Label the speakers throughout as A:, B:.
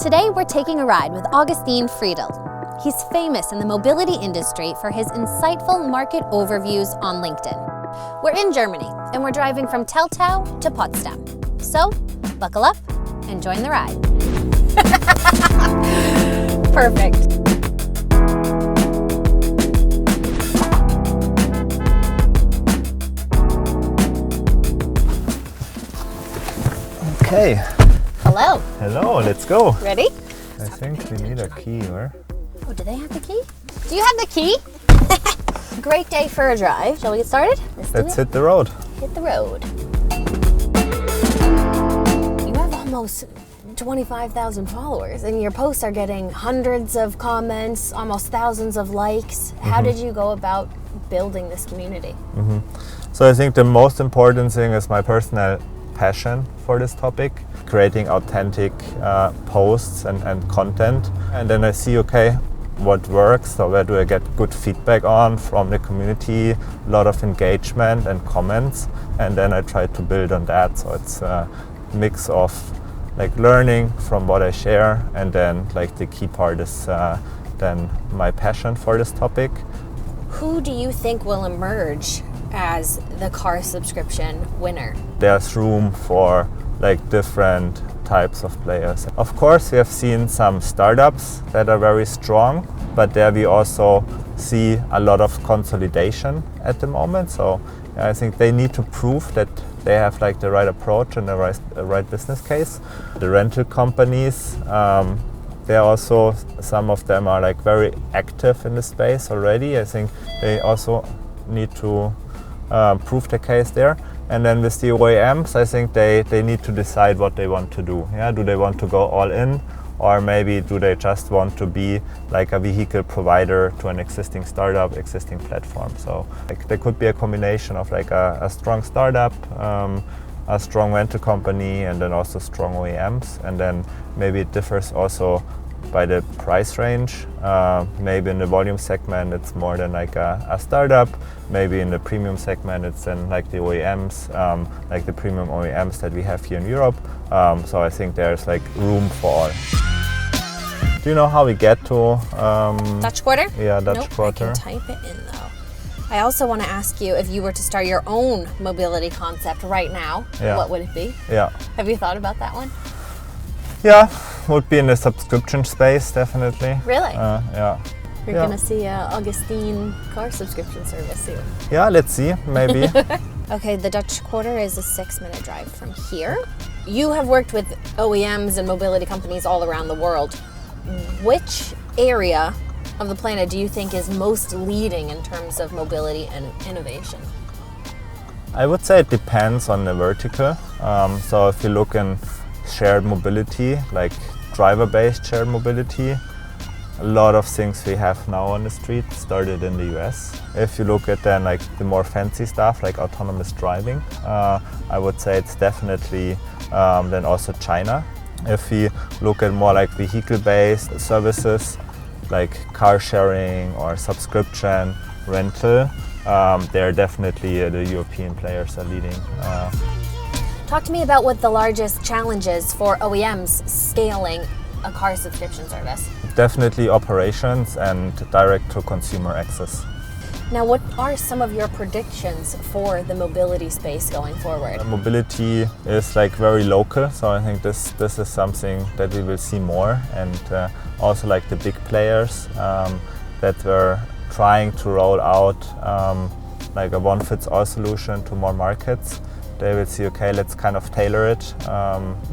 A: Today we're taking a ride with Augustin Fridel. He's famous in the mobility industry for his insightful market overviews on LinkedIn. We're in Germany and we're driving from Teltow to Potsdam. So, buckle up and join the ride. Perfect.
B: Okay.
A: Hello.
B: Hello, let's go.
A: Ready?
B: I think we need a key, or?
A: Oh, do they have the key? Do you have the key? Great day for a drive. Shall we get started?
B: Let's hit the road.
A: Hit the road. You have almost 25,000 followers and your posts are getting hundreds of comments, almost thousands of likes. How did you go about building this community?
B: So I think the most important thing is my personal passion for this topic, creating authentic posts and content. And then I see, okay, what works, so where do I get good feedback on from the community, a lot of engagement and comments, and then I try to build on that. So it's a mix of like learning from what I share, and then like the key part is then my passion for this topic.
A: Who do you think will emerge as the car subscription winner?
B: There's room for like different types of players. Of course, we have seen some startups that are very strong, but there we also see a lot of consolidation at the moment. So I think they need to prove that they have like the right approach and the right business case. The rental companies, they also, some of them are like very active in the space already. I think they also need to prove the case there. And then with the OEMs, I think they need to decide what they want to do. Yeah, do they want to go all in, or maybe do they just want to be like a vehicle provider to an existing startup, existing platform? So like there could be a combination of like a strong startup, a strong rental company, and then also strong OEMs. And then maybe it differs also by the price range. Maybe in the volume segment it's more than like a startup. Maybe in the premium segment it's then like the OEMs, like the premium OEMs that we have here in Europe. So I think there's like room for all. Do you know how we get to
A: Dutch quarter?
B: Yeah, Dutch
A: nope,
B: quarter.
A: I can type it in though. I also want to ask you, if you were to start your own mobility concept right now, what would it be?
B: Yeah.
A: Have you thought about that one?
B: Yeah, would be in the subscription space, definitely.
A: Really?
B: Yeah.
A: You're gonna see a Augustin car subscription service soon.
B: Yeah, let's see, maybe.
A: Okay, the Dutch quarter is a 6-minute drive from here. You have worked with OEMs and mobility companies all around the world. Which area of the planet do you think is most leading in terms of mobility and innovation?
B: I would say it depends on the vertical. So if you look in shared mobility, like driver-based shared mobility, a lot of things we have now on the street started in the US. If you look at then like the more fancy stuff like autonomous driving, I would say it's definitely then also China. If we look at more like vehicle-based services like car sharing or subscription, rental, they're definitely the European players are leading.
A: Talk to me about what the largest challenges for OEMs scaling a car subscription service.
B: Definitely operations and direct-to-consumer access.
A: Now, what are some of your predictions for the mobility space going forward?
B: Mobility is like very local, so I think this is something that we will see more, and also like the big players that were trying to roll out like a one-fits-all solution to more markets. They will see, okay, let's kind of tailor it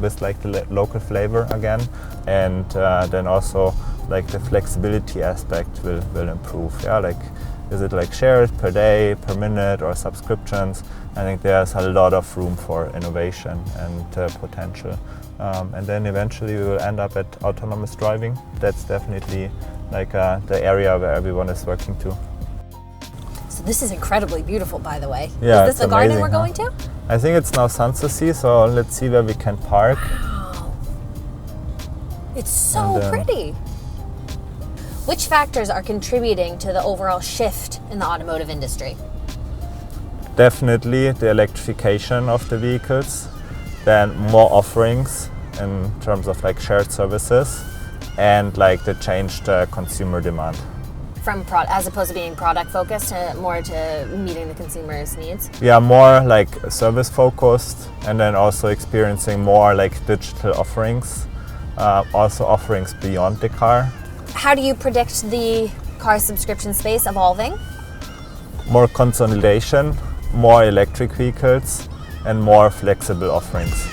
B: with like the local flavor again, and then also like the flexibility aspect will improve. Yeah, like is it like shared per day, per minute, or subscriptions? I think there's a lot of room for innovation and potential. And then eventually we will end up at autonomous driving. That's definitely like the area where everyone is working to.
A: So this is incredibly beautiful, by the way.
B: Yeah,
A: is this the garden we're going to?
B: I think it's now Sanssouci, so let's see where we can park.
A: Wow. It's so pretty. Which factors are contributing to the overall shift in the automotive industry?
B: Definitely the electrification of the vehicles, then more offerings in terms of like shared services and like the changed consumer demand.
A: From as opposed to being product focused, to more to meeting the consumer's needs?
B: Yeah, more like service focused, and then also experiencing more like digital offerings, also offerings beyond the car.
A: How do you predict the car subscription space evolving?
B: More consolidation, more electric vehicles, and more flexible offerings.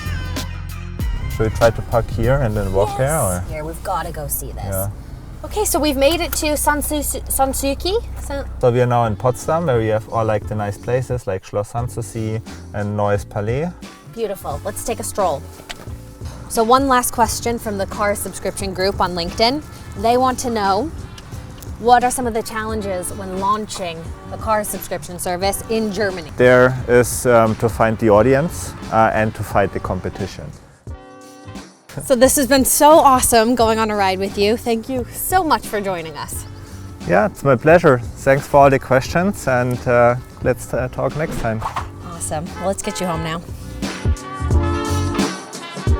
B: Should we try to park here and then walk there? Or?
A: Here, we've got to go see this.
B: Yeah.
A: Okay, so we've made it to Sanssouci.
B: So we are now in Potsdam, where we have all like the nice places like Schloss Sanssouci and Neues Palais.
A: Beautiful. Let's take a stroll. So one last question from the car subscription group on LinkedIn. They want to know, what are some of the challenges when launching a car subscription service in Germany?
B: There is to find the audience and to fight the competition.
A: So this has been so awesome going on a ride with you. Thank you so much for joining us.
B: Yeah, it's my pleasure. Thanks for all the questions, and let's talk next time.
A: Awesome. Well, let's get you home now.